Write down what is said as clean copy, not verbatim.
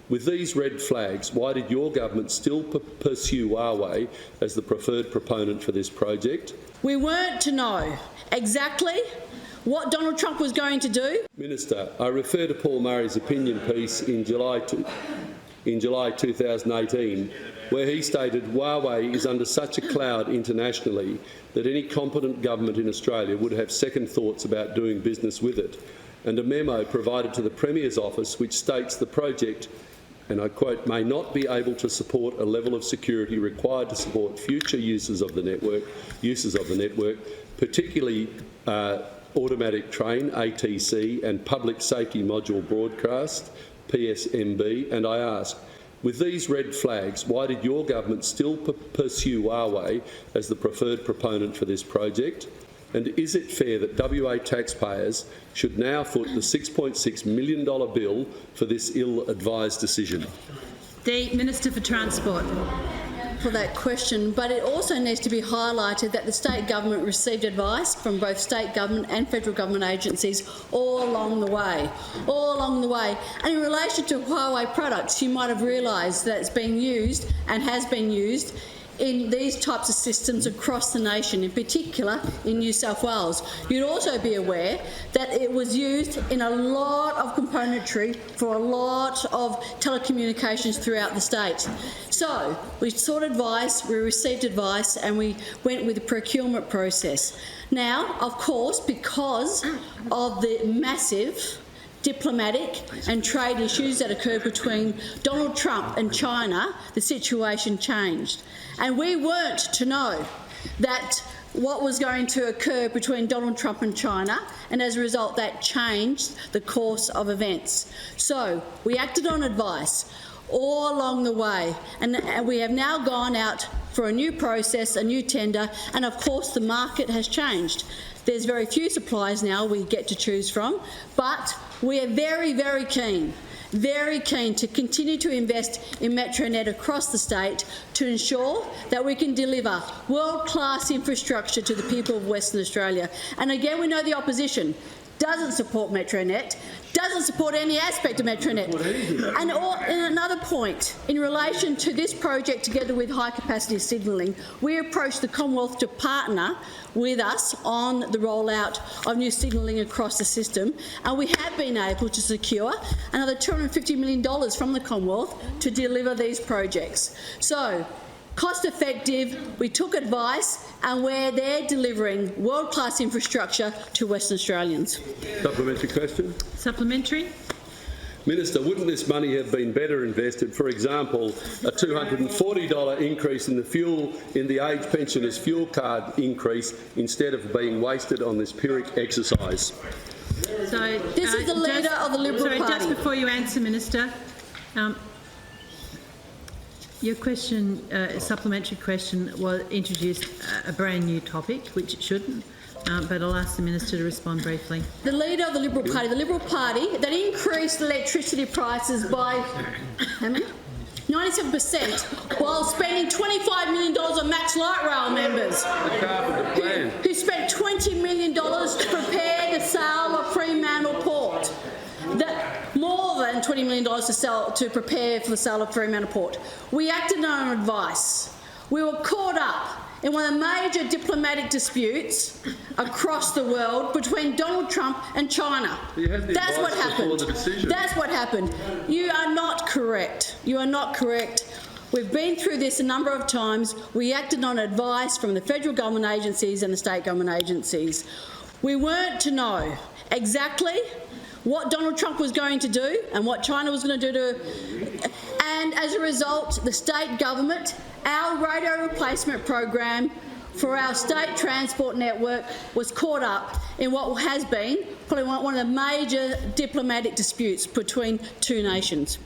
With these red flags, why did your government still pursue HUAWEI as the preferred proponent for this project? We weren't to know exactly what Donald Trump was going to do. Minister, I refer to Paul Murray's opinion piece in July 2018, where he stated HUAWEI is under such a cloud internationally that any competent government in Australia would have second thoughts about doing business with it, and a memo provided to the Premier's office which states the project, and I quote, may not be able to support a level of security required to support future uses of the network, particularly automatic train, ATC, and public safety module broadcast, PSMB, and I ask, with these red flags, why did your government still pursue HUAWEI as the preferred proponent for this project? And is it fair that WA taxpayers should now foot the $6.6 million bill for this ill-advised decision? The Minister for Transport. For that question, but it also needs to be highlighted that the state government received advice from both state government and federal government agencies all along the way. And in relation to HUAWEI products, you might have realised that it's being used and has been used in these types of systems across the nation, in particular in New South Wales. You'd also be aware that it was used in a lot of componentry for a lot of telecommunications throughout the state. So we sought advice, we received advice, and we went with the procurement process. Now, of course, because of the massive diplomatic and trade issues that occurred between Donald Trump and China, the situation changed. And we weren't to know that what was going to occur between Donald Trump and China, and as a result that changed the course of events. So we acted on advice all along the way, and we have now gone out for a new process, a new tender, and of course the market has changed. There's very few suppliers now we get to choose from, but we are very, very keen to continue to invest in Metronet across the state to ensure that we can deliver world-class infrastructure to the people of Western Australia. And again, we know the opposition doesn't support Metronet, doesn't support any aspect of Metronet. And another point, in relation to this project together with high-capacity signalling, we approached the Commonwealth to partner with us on the rollout of new signalling across the system, and we have been able to secure another $250 million from the Commonwealth to deliver these projects. So, cost-effective, we took advice, and we're there delivering world-class infrastructure to Western Australians. Supplementary question. Supplementary. Minister, wouldn't this money have been better invested? For example, a $240 increase in the age pensioners' fuel card increase instead of being wasted on this Pyrrhic exercise. So, this is the leader of the Liberal Party. Just before you answer, Minister, your question, supplementary question, introduced a brand new topic, which it shouldn't, but I'll ask the Minister to respond briefly. The leader of the Liberal Party that increased electricity prices by 97% while spending $25 million on Max Light Rail members, who spent $20 million to prepare the sale of Fremantle Port. More than $20 million to prepare for the sale of Fremantle Port. We acted on advice. We were caught up in one of the major diplomatic disputes across the world between Donald Trump and China. That's what happened. That's what happened. You are not correct. You are not correct. We've been through this a number of times. We acted on advice from the federal government agencies and the state government agencies. We weren't to know exactly what Donald Trump was going to do and what China was going to do. And as a result, the state government, our radio replacement program for our state transport network was caught up in what has been probably one of the major diplomatic disputes between two nations.